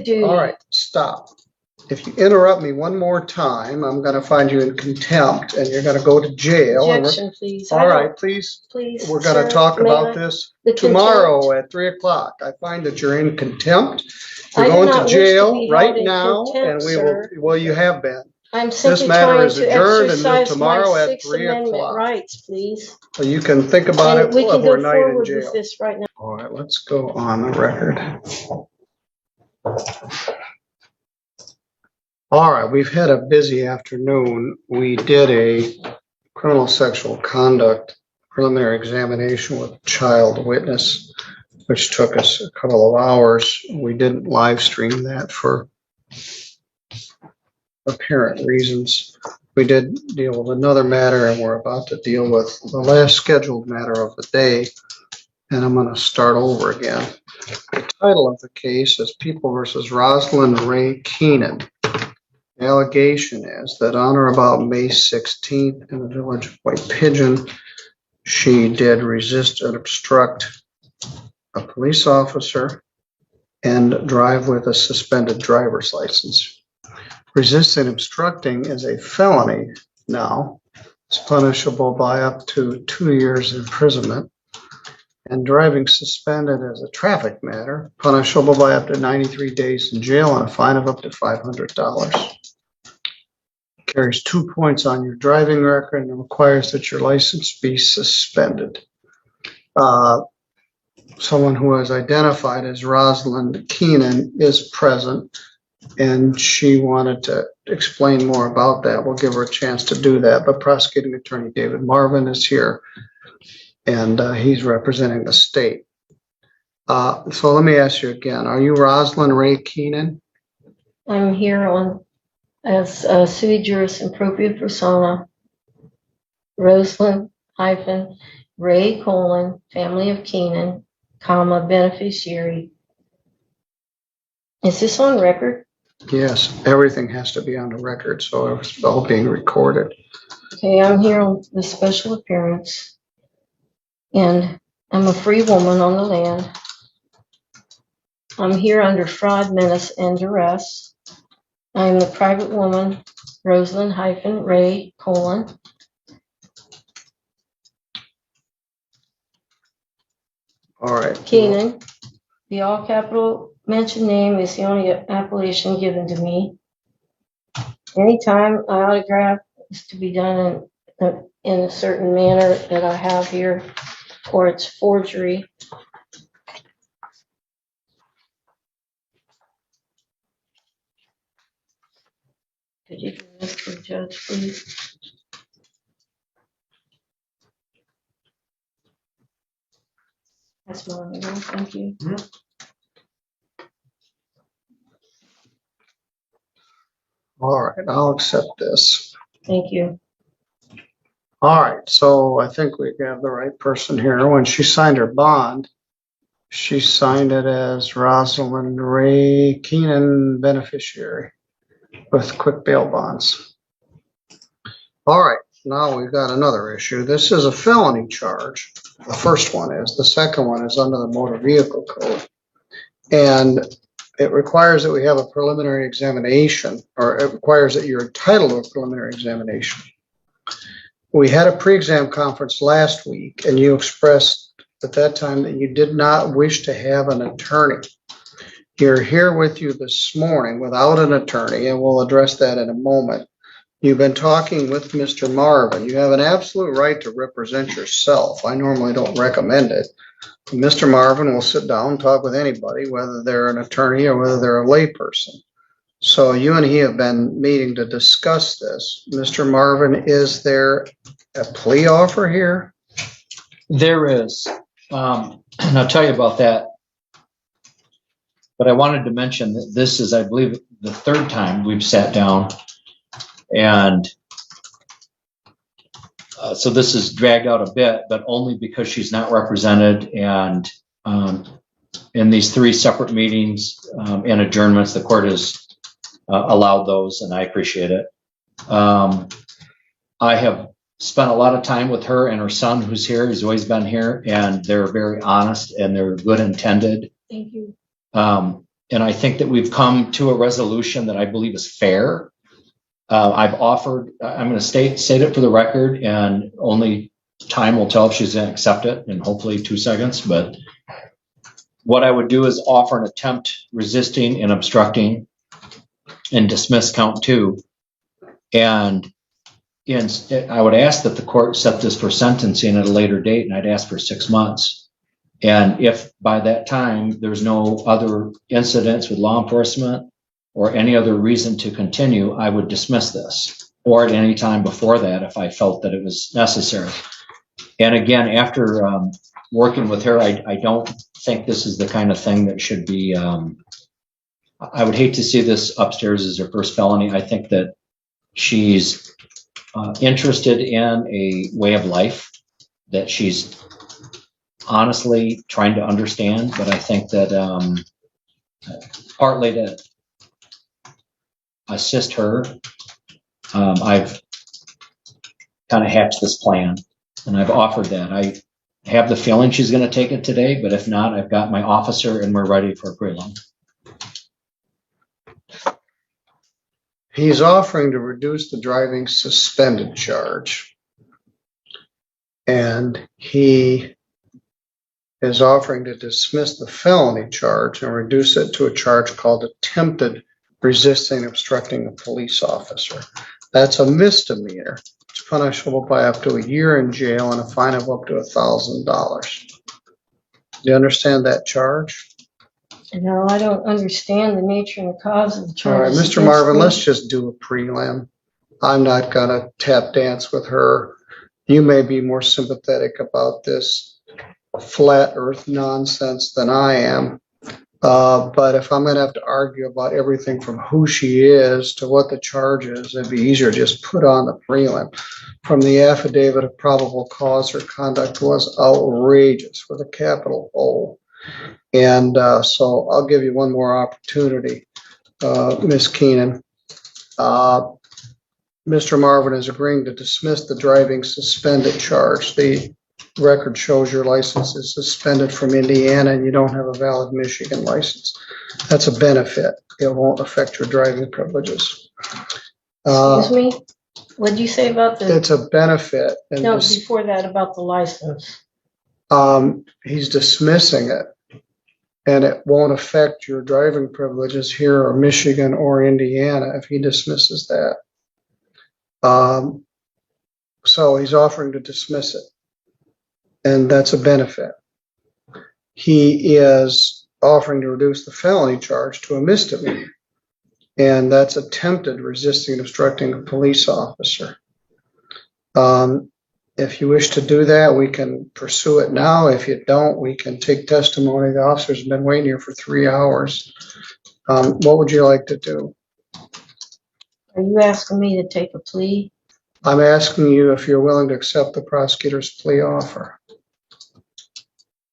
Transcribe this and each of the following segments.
duty. All right, stop. If you interrupt me one more time, I'm going to find you in contempt, and you're going to go to jail. Objection, please. All right, please. Please, We're going to talk about this tomorrow at 3 o'clock. I find that you're in contempt. You're going to jail right now, and we will. Well, you have been. I'm simply this matter trying is to adjourned until exercise tomorrow my at Sixth 3 Amendment o'clock. rights, please. Well, you can think about it We can go overnight in forward jail. with this right now. All right, let's go on the record. All right, we've had a busy afternoon. We did a criminal sexual conduct preliminary examination with a child witness, which took us a couple of hours. We didn't live stream that for apparent reasons. We did deal with another matter, and we're about to deal with the last scheduled matter of the day, and I'm going to start over again. The title of the case is People versus Rosalind Ray Keenan. The allegation is that on or about May 16th in the village of White Pigeon, she did resist and obstruct a police officer and drive with a suspended driver's license. Resisting and obstructing is a felony now. It's punishable by up to 2 years imprisonment. And driving suspended as a traffic matter, punishable by up to 93 days in jail and a fine of up to $500. Carries 2 points on your driving record and requires that your license be suspended. Someone who is identified as Rosalind Keenan is present, and she wanted to explain more about that. We'll give her a chance to do that, but prosecuting attorney David Marvin is here, and he's representing the state. So let me ask you again, are you Rosalind Ray Keenan? I'm here on as sui juris impropria persona, Rosalind Ray family of Keenan, beneficiary. Is this on record? Yes, everything has to be on the record, so it's all being recorded. Okay, I'm here on the special appearance, and I'm a free woman on the land. I'm here under fraud, menace, and duress. I am the private woman, Rosalind Ray All right. Keenan. The all capital mentioned name is the only appellation given to me. Anytime I autograph is to be done in a certain manner that I have here, or it's forgery. Could you do this for the judge, please? That's my name. Thank you. Mm-hmm. All right, I'll accept this. Thank you. All right, so I think we have the right person here. When she signed her bond, she signed it as Rosalind Ray Keenan beneficiary with quick bail bonds. All right, now we've got another issue. This is a felony charge. The first one is. The second one is under the Motor Vehicle Code. And it requires that we have a preliminary examination, or it requires that you're entitled to a preliminary examination. We had a pre-exam conference last week, and you expressed at that time that you did not wish to have an attorney. You're here with you this morning without an attorney, and we'll address that in a moment. You've been talking with Mr. Marvin. You have an absolute right to represent yourself. I normally don't recommend it. Mr. Marvin will sit down and talk with anybody, whether they're an attorney or whether they're a layperson. So you and he have been meeting to discuss this. Mr. Marvin, is there a plea offer here? There is. And I'll tell you about that. But I wanted to mention that this is, I believe, the third time we've sat down. And so this is dragged out a bit, but only because she's not represented. And in these 3 separate meetings and adjournments, the court has allowed those, and I appreciate it. I have spent a lot of time with her and her son, who's here. He's always been here, and they're very honest and they're good intended. Thank you. I think that we've come to a resolution that I believe is fair. I've offered, I'm going to state it for the record, and only time will tell if she's going to accept it, in hopefully 2 seconds. But what I would do is offer an attempt resisting and obstructing and dismiss count 2. And I would ask that the court set this for sentencing at a later date, and I'd ask for 6 months. And if by that time there's no other incidents with law enforcement or any other reason to continue, I would dismiss this, or at any time before that if I felt that it was necessary. And again, after working with her, I don't think this is the kind of thing that should be, I would hate to see this upstairs as her first felony. I think that she's interested in a way of life that she's honestly trying to understand, but I think that partly to assist her, I've kind of hatched this plan, and I've offered that. I have the feeling she's going to take it today, but if not, I've got my officer and we're ready for a prelim. He's offering to reduce the driving suspended charge. And he is offering to dismiss the felony charge and reduce it to a charge called attempted resisting obstructing a police officer. That's a misdemeanor. It's punishable by up to a year in jail and a fine of up to $1,000. Do you understand that charge? No, I don't understand the nature and the cause of the charge. All right, Mr. Marvin, let's just do a prelim. I'm not going to tap dance with her. You may be more sympathetic about this flat earth nonsense than I am. But if I'm going to have to argue about everything from who she is to what the charge is, it'd be easier to just put on the prelim. From the affidavit of probable cause, her conduct was outrageous with a capital O. And so I'll give you one more opportunity, Ms. Keenan. Mr. Marvin is agreeing to dismiss the driving suspended charge. The record shows your license is suspended from Indiana and you don't have a valid Michigan license. That's a benefit. It won't affect your driving privileges. Excuse me? What did you say about the? It's a benefit. And no, before that about the license. He's dismissing it, and it won't affect your driving privileges here or Michigan or Indiana if he dismisses that. So he's offering to dismiss it, and that's a benefit. He is offering to reduce the felony charge to a misdemeanor, and that's attempted resisting and obstructing a police officer. If you wish to do that, we can pursue it now. If you don't, we can take testimony. The officer's been waiting here for 3 hours. What would you like to do? Are you asking me to take a plea? I'm asking you if you're willing to accept the prosecutor's plea offer.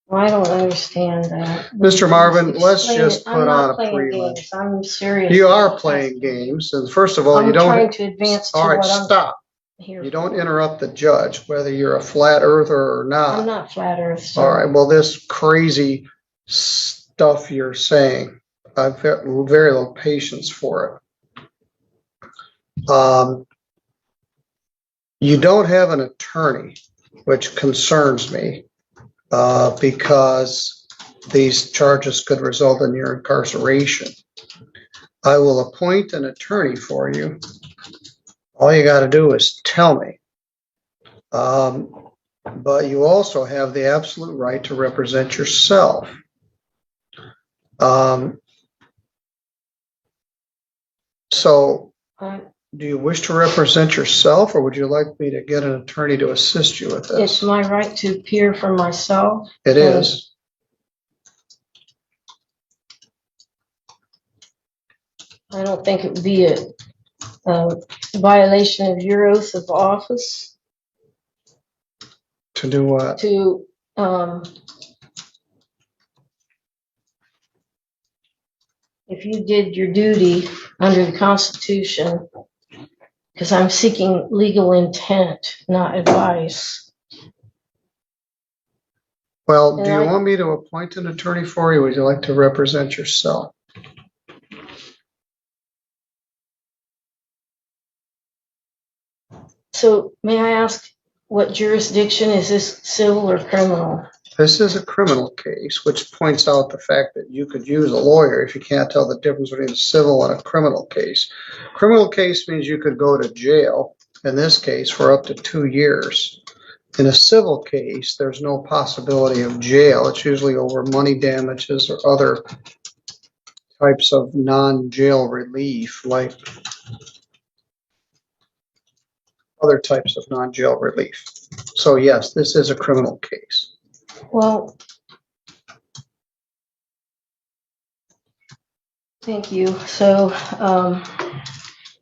Well, I don't understand that. Mr. Marvin, let's just put on a prelim. games. I'm serious. You are playing games. And first of all, you don't. I'm trying to advance to all right, what I'm stop. here You don't for. interrupt the judge, whether you're a flat earther or not. I'm not flat earth. So. All right, well, this crazy stuff you're saying, I've got very little patience for it. You don't have an attorney, which concerns me because these charges could result in your incarceration. I will appoint an attorney for you. All you got to do is tell me. But you also have the absolute right to represent yourself. So, do you wish to represent yourself, or would you like me to get an attorney to assist you with this? It's my right to appear for myself. It is. I don't think it would be a violation of your oath of office. To do what? To if you did your duty under the Constitution, because I'm seeking legal intent, not advice. Well, do you want me to appoint an attorney for you, or would you like to represent yourself? So may I ask what jurisdiction is this, civil or criminal? This is a criminal case, which points out the fact that you could use a lawyer if you can't tell the difference between a civil and a criminal case. Criminal case means you could go to jail, in this case, for up to 2 years. In a civil case, there's no possibility of jail. It's usually over money damages or other types of non-jail relief, like other types of non-jail relief. So yes, this is a criminal case. Well, thank you. So,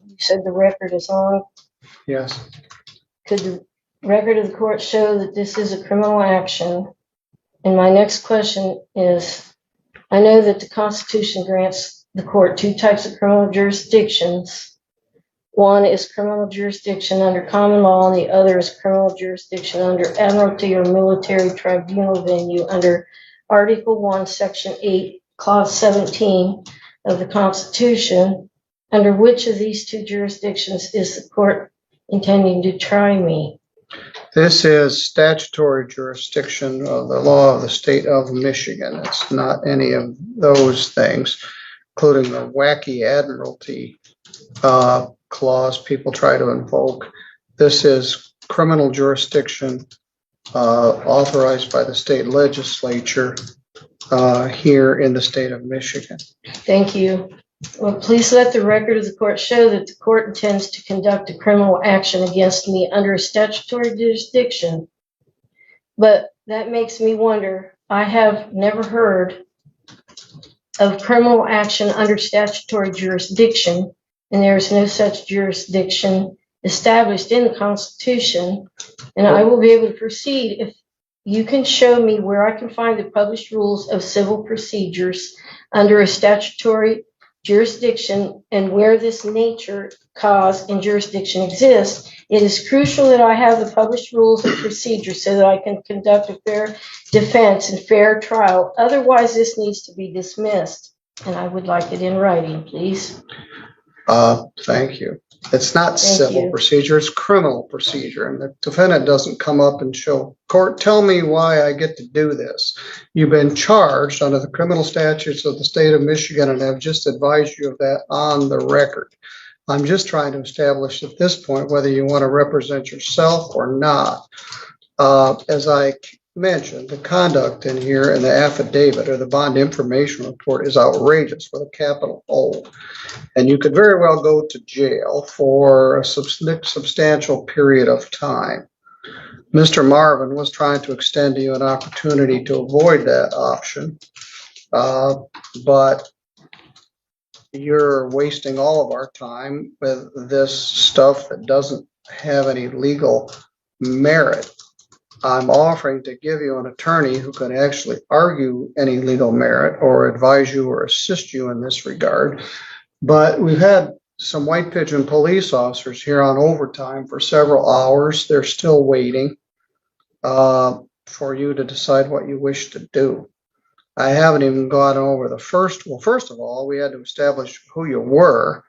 you said the record is on. Yes. Could the record of the court show that this is a criminal action? And my next question is, I know that the Constitution grants the court 2 types of criminal jurisdictions. One is criminal jurisdiction under common law, and the other is criminal jurisdiction under admiralty or military tribunal venue under Article 1, Section 8, Clause 17 of the Constitution. Under which of these 2 jurisdictions is the court intending to try me? This is statutory jurisdiction of the law of the state of Michigan. It's not any of those things, including the wacky admiralty clause people try to invoke. This is criminal jurisdiction authorized by the state legislature here in the state of Michigan. Thank you. Well, please let the record of the court show that the court intends to conduct a criminal action against me under a statutory jurisdiction. But that makes me wonder, I have never heard of criminal action under statutory jurisdiction, and there is no such jurisdiction established in the Constitution. And I will be able to proceed if you can show me where I can find the published rules of civil procedures under a statutory jurisdiction and where this nature, cause, and jurisdiction exists. It is crucial that I have the published rules of procedure so that I can conduct a fair defense and fair trial. Otherwise, this needs to be dismissed. And I would like it in writing, please. Thank you. It's not Thank civil you. procedure, it's criminal procedure. And the defendant doesn't come up and show, court, tell me why I get to do this. You've been charged under the criminal statutes of the state of Michigan, and I've just advised you of that on the record. I'm just trying to establish at this point whether you want to represent yourself or not. As I mentioned, the conduct in here in the affidavit or the bond information report is outrageous with a capital O. And you could very well go to jail for a substantial period of time. Mr. Marvin was trying to extend to you an opportunity to avoid that option, but you're wasting all of our time with this stuff that doesn't have any legal merit. I'm offering to give you an attorney who can actually argue any legal merit or advise you or assist you in this regard. But we've had some White Pigeon police officers here on overtime for several hours. They're still waiting for you to decide what you wish to do. I haven't even gone over the first. Well, first of all, we had to establish who you were.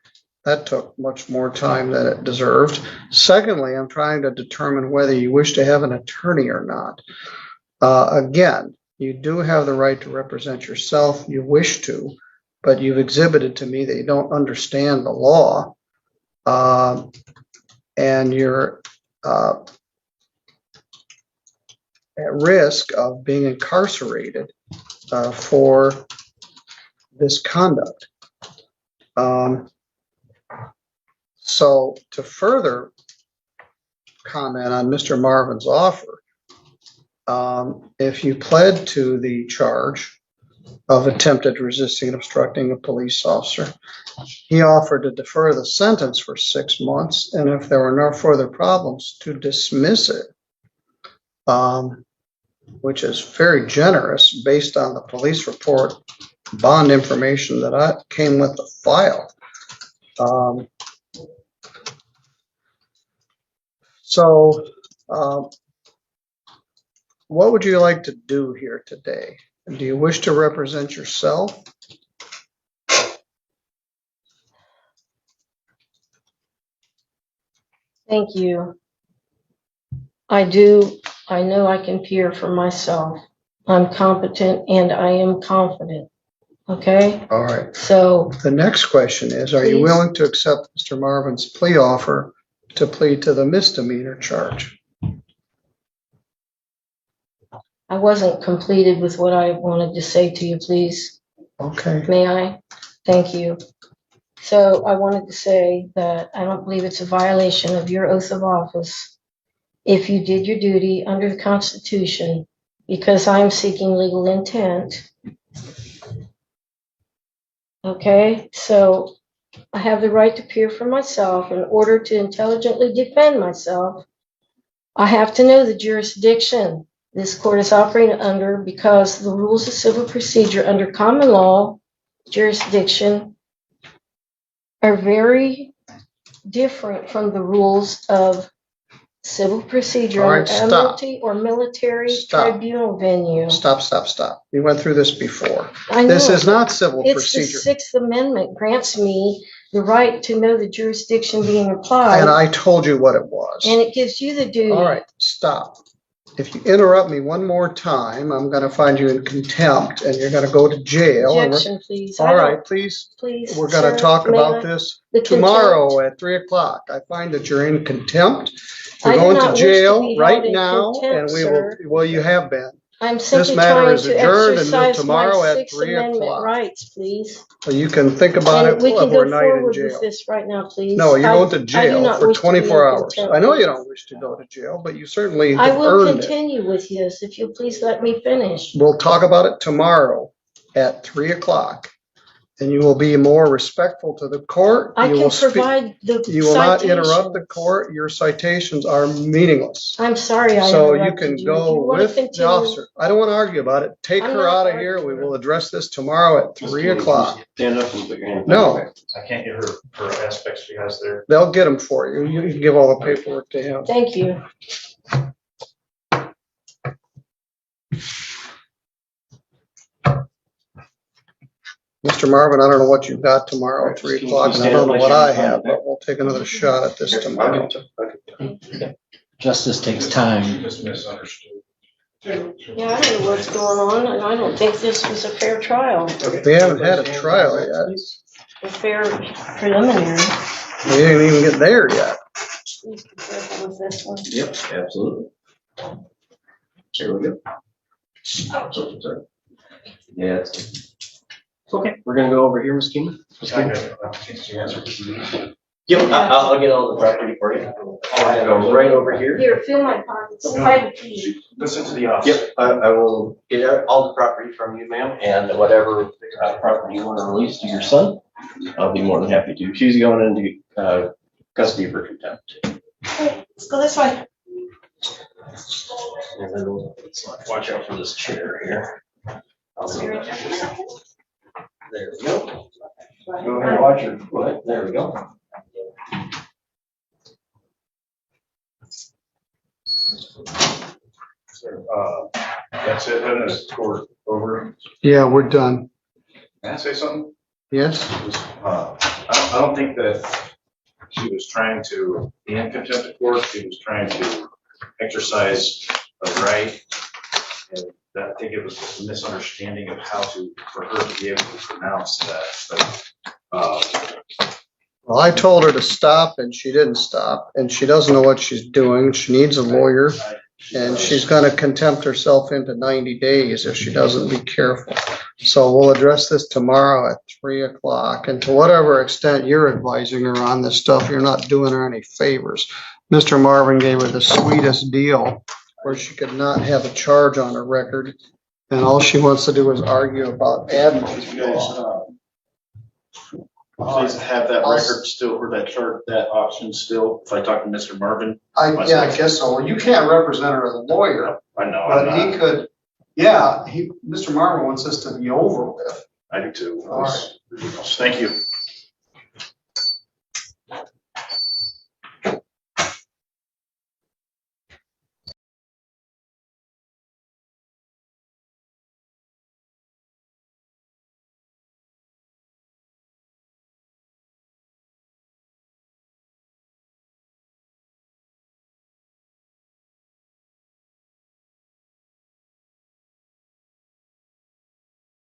That took much more time than it deserved. Secondly, I'm trying to determine whether you wish to have an attorney or not. Again, you do have the right to represent yourself. You wish to, but you've exhibited to me that you don't understand the law, and you're at risk of being incarcerated for this conduct. So to further comment on Mr. Marvin's offer, if you pled to the charge of attempted resisting and obstructing a police officer, he offered to defer the sentence for 6 months, and if there were no further problems, to dismiss it, which is very generous based on the police report bond information that I came with the file. So what would you like to do here today? Do you wish to represent yourself? Thank you. I know I can peer for myself. I'm competent and I am confident. Okay? All right. So, The next question is, are you Please. willing to accept Mr. Marvin's plea offer to plead to the misdemeanor charge? I wasn't completed with what I wanted to say to you, please. Okay. May I? Thank you. So I wanted to say that I don't believe it's a violation of your oath of office if you did your duty under the Constitution, because I'm seeking legal intent. Okay, so I have the right to peer for myself. In order to intelligently defend myself, I have to know the jurisdiction this court is operating under, because the rules of civil procedure under common law jurisdiction are very different from the rules of civil procedure All right, under stop. admiralty or military Stop. tribunal venue. Stop. We went through this before. I know. This is not civil It's procedure. the Sixth Amendment grants me the right to know the jurisdiction being applied, And I told you what it was. and it gives you the duty. All right, stop. If you interrupt me one more time, I'm going to find you in contempt and you're going to go to jail. Objection, please. All right, please. Please. We're going to sir, talk may about I- this the tomorrow contempt. at 3 o'clock. I find that you're in contempt. I You're do going not to wish to jail be held right in now, contempt, and we sir. will. Well, you have been. I'm simply matter trying is to adjourned until exercise tomorrow my at Sixth 3 Amendment o'clock. rights, please. So you can think about And it we can go overnight in forward with jail. this right now, please. No, you're going to I do jail not for wish to be in 24 hours. contempt. I know you don't wish to go to jail, but you certainly I have will earned it. continue with this if you'll please let me finish. We'll talk about it tomorrow at 3 o'clock, and you will be more respectful to the court. I You can will speak. provide the You will not interrupt citations. the court. Your citations are meaningless. I'm sorry I So you interrupted can If you go wanna with the continue- officer. I don't want to argue about it. Take I'm her not out of here. We arguing. will address this tomorrow at 3 o'clock. Stand up and put your hand. No, I can't get her aspects she has there. they'll get them for you. You can give all the paperwork to him. Thank you. Mr. Marvin, I don't know what you've got tomorrow at 3 o'clock, and I don't know what I have, but we'll take another shot at this tomorrow. Justice takes time. Just misunderstood. Yeah, I don't know what's going on, and I don't think this was a fair trial, We haven't had a trial yet. a fair preliminary. We didn't even get there yet. Please be careful with this one. Yep, absolutely. Here we go. Yeah. Okay, we're gonna go over here, Ms. Keenan. Yep, I'll get all the property for you. I'll go right over here. Here, fill my pockets. Hide the key. Listen to the officer. Yep, I will get all the property from you, ma'am, and whatever property you want to release to your son, I'll be more than happy to. She's going into custody for contempt. Okay, let's go this way. And then let's watch out for this chair here. There we go. Go ahead and watch your foot. There we go. That's it, then it's court over. Yeah, we're done. Can I say something? Yes? I don't think that she was trying to be in contempt of court. She was trying to exercise a right. And I think it was just a misunderstanding of how for her to be able to pronounce that. But, Well, I told her to stop and she didn't stop, and she doesn't know what she's doing. She needs a lawyer, and she's going to contempt herself into 90 days if she doesn't be careful. So we'll address this tomorrow at 3 o'clock. And to whatever extent you're advising her on this stuff, you're not doing her any favors. Mr. Marvin gave her the sweetest deal where she could not have a charge on her record, and all she wants to do is argue about admiralty law. please have that record still, or that chart, that option still, if I talk to Mr. Marvin. Yeah, I guess so. Well, you can't represent her as a lawyer, I know, but he could, Mr. Marvin wants this to be over with. I do too. All right. Thank you.